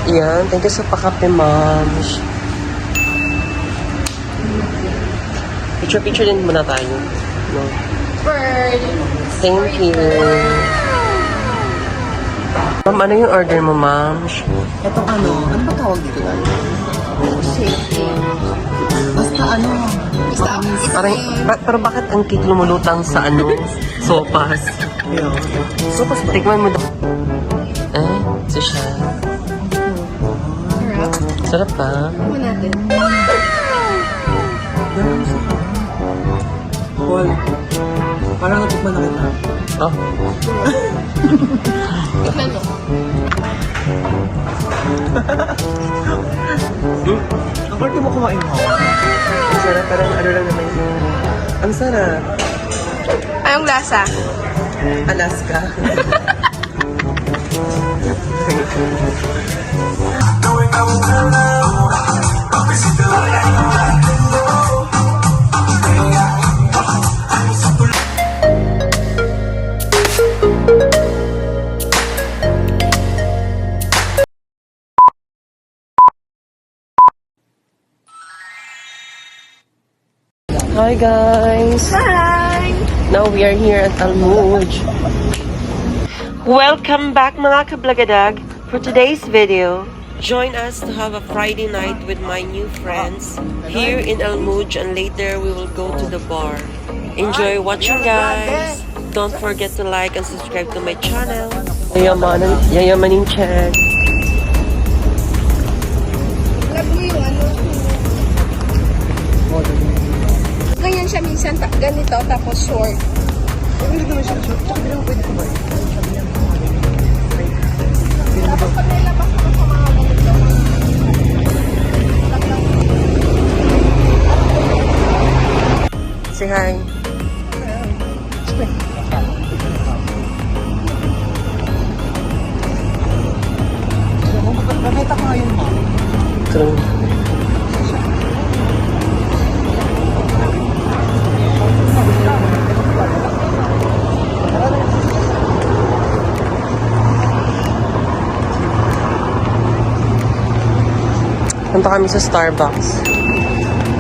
Yan, thank you sa pakape, ma'am. Picture din muna tayo. No? Thank you. Ma'am, ano yung order mo, ma'am? Etong ano ba tawag dito na? Basta ano, Parang, pero bakit ang cake lumulutang sa ano? Sopas. sopas ba? Tikman mo daw. Ito siya. Sarap ba? Paul, parang natikman na kita. Oh. Ang parte mo kumain mo? Ang sarap, parang ano lang naman yun. Ang sarap. Anong lasa? Alaska. Hi guys! Hi! Now we are here at Almuj. Welcome back mga kablagadag. For today's video, join us to have a Friday night with my new friends here in Almuj, and later we will go to the bar. Enjoy watching guys! Don't forget to like and subscribe to my channel. Yayamaning check. Love mo yung ano. Ganyan siya minsan, ganito, tapos short. Hindi naman siya. Tsaka hindi naman pwede kumain. Tapos pag nilabas ako sa mga ganito. Say hi. Nakita ko ngayon mo. True. Punta kami sa Starbucks.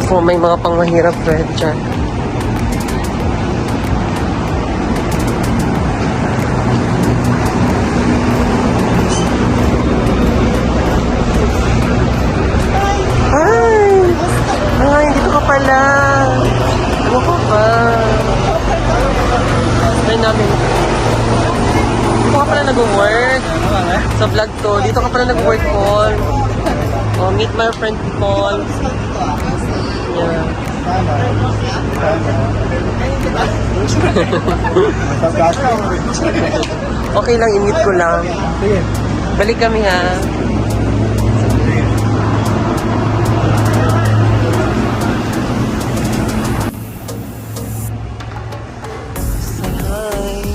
So, may mga pangmahirap bread dyan. Hi! Ay, dito ka pala. Ano ka ba? Ay, namin. Dito ka pala nag-work. Sa vlog to. Dito ka pala nag-work, Paul. Oh, meet my friend Paul. Yeah. Okay lang, i-meet ko lang. Balik kami ha. Say hi.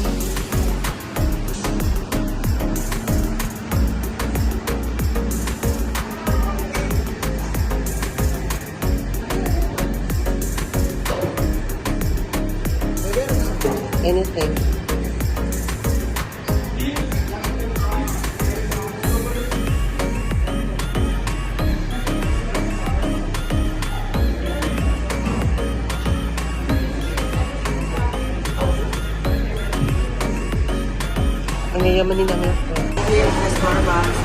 Anything. Ang yayamanin namin ako. Here is the Starbucks.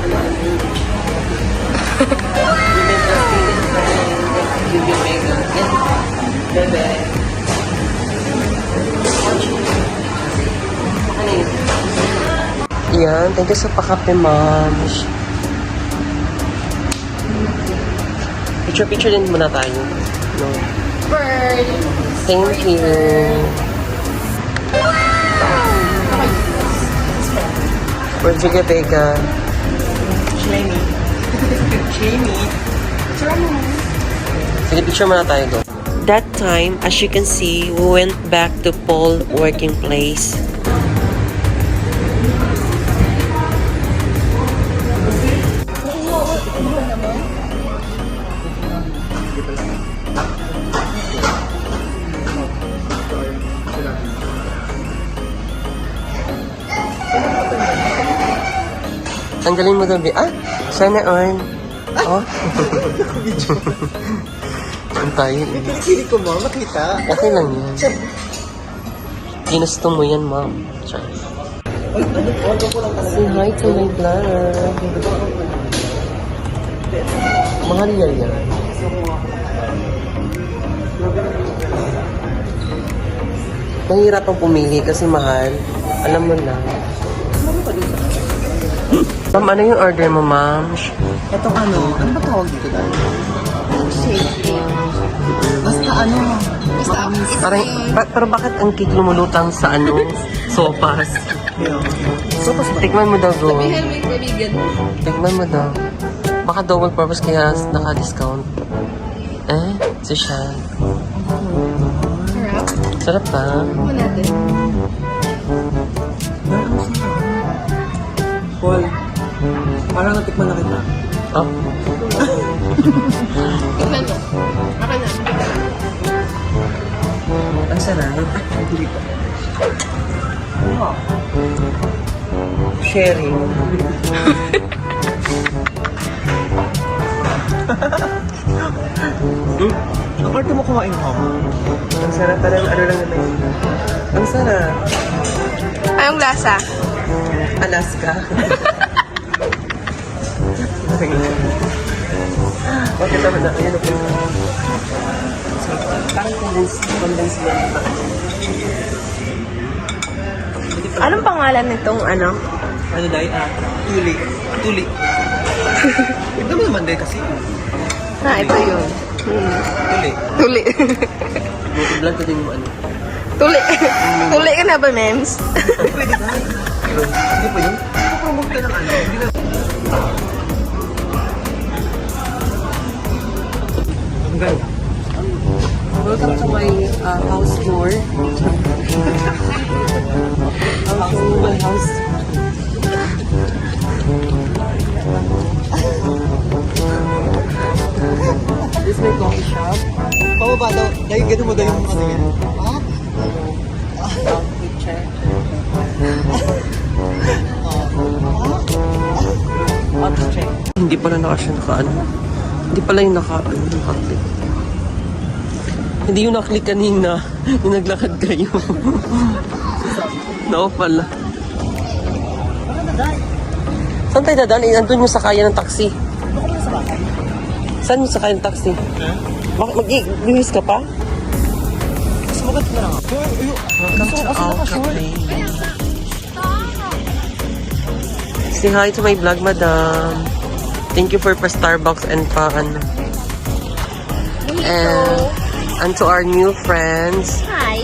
Bebe. Yan, thank you sa pakape, ma'am. Picture din muna tayo. No? Thank you. For Giga Vega. Jamie. Sige, picture muna tayo doon. That time, as you can see, we went back to Paul's working place. Tanggalin mo daw, ah, sana all. Oh. Saan tayo? Kili ko mo, makita. Okay lang yan. Ginusto mo yan, ma'am. Try. Say hi to my vlog. Mahal yan yan. Mahirap ang pumili kasi mahal. Alam mo na. Ma'am, ano yung order mo, ma'am? Itong ano ba tawag dito dahil? Basta ano, Parang, pero bakit ang cake lumulutang sa ano? Sopas. so pas Tikman mo daw, go. Sabihin mo yung kaibigan mo. Tikman mo daw. Baka double purpose kaya naka-discount. Eh, si Sean. Sarap. Sarap pa. Ano natin? Paul, parang natikman na kita. Oh. Tignan mo. Ako na. Ang sarap. Hindi ko. Wow. Sharing. Ang parte mo kumain ko. Ang sarap parang ano lang naman yun. Ang sarap. Anong lasa? Alaska. Bakit naman na? Ayan ako. Parang condense milk. Anong pangalan nitong ano? Ano dahil? Tuli. Tuli. Ito mo naman dahil kasi. Ito yun. Tuli. Tuli. Vlog ko din mo ano. Tuli. Tuli ka na ba, Mems? Pwede dahil. Hindi pa yun? Promote ka ng ano. Hindi na. Ang ganda. Welcome to my house tour. I'll show you my house. This is my coffee shop. Pababa daw. Dahil ganun mo dahil yung ano yan. Picture. Check. Hindi pala siya naka-ano. Hindi pala yung naka-click. Hindi yung naklik kanina. Yung naglakad kayo. No pala. Saan tayo dadaan? Andun yung sakayan ng taxi. Saan yung sakayan ng taxi? Mag-ihis ka pa? Sumagat ka na nga. Welcome to our cafe. Say hi to my vlog, madam. Thank you for pa-Starbucks and pa-ano. And to our new friends. Hi.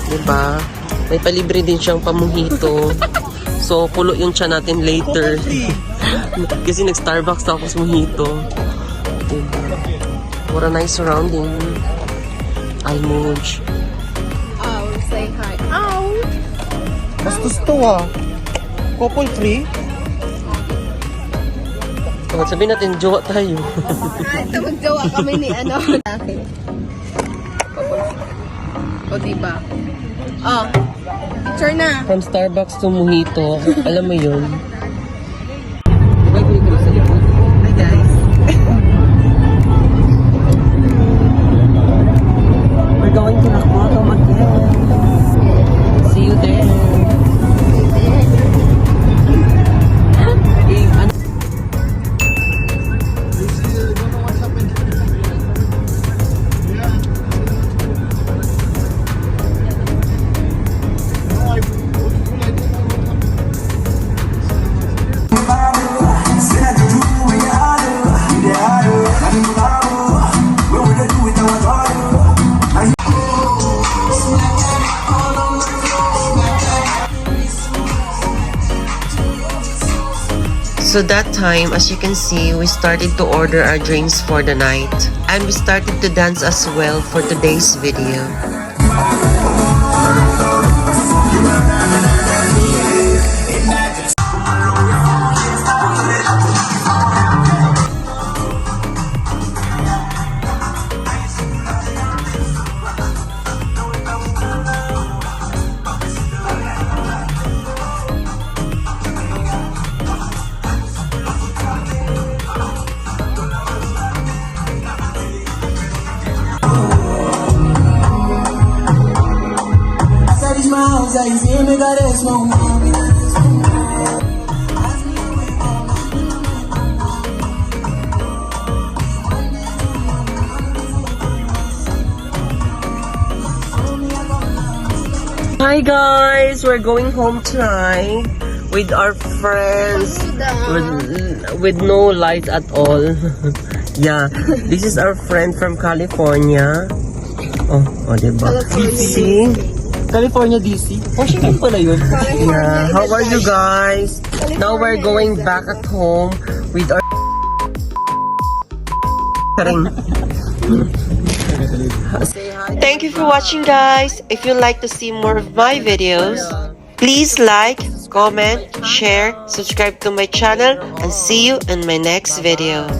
Diba? May palibre din siyang pamuhito. So, pulo yung tiyan natin later. Kasi nag-Starbucks tapos mojito. Diba? What a nice surrounding. Almuj. Oh, say hi. Oh. Bastos to ah. Couple free? Oh, sabihin natin, jowa tayo. Ito magjawa kami ni ano. Akin. O, diba? Oh. Picture na. From Starbucks to mojito. Alam mo yun. Hi guys. We're going to Nakbottom again. See you there. So that time, as you can see, we started to order our drinks for the night. And we started to dance as well for today's video. Hi guys, we're going home tonight with our friends with no lights at all. Yeah, this is our friend from California. Oh, diba? See? California, DC. Washington pala yun. Yeah, how are you guys? Now we're going back at home with our Thank you for watching guys. If you like to see more of my videos, please like, comment, share, subscribe to my channel, and see you in my next video.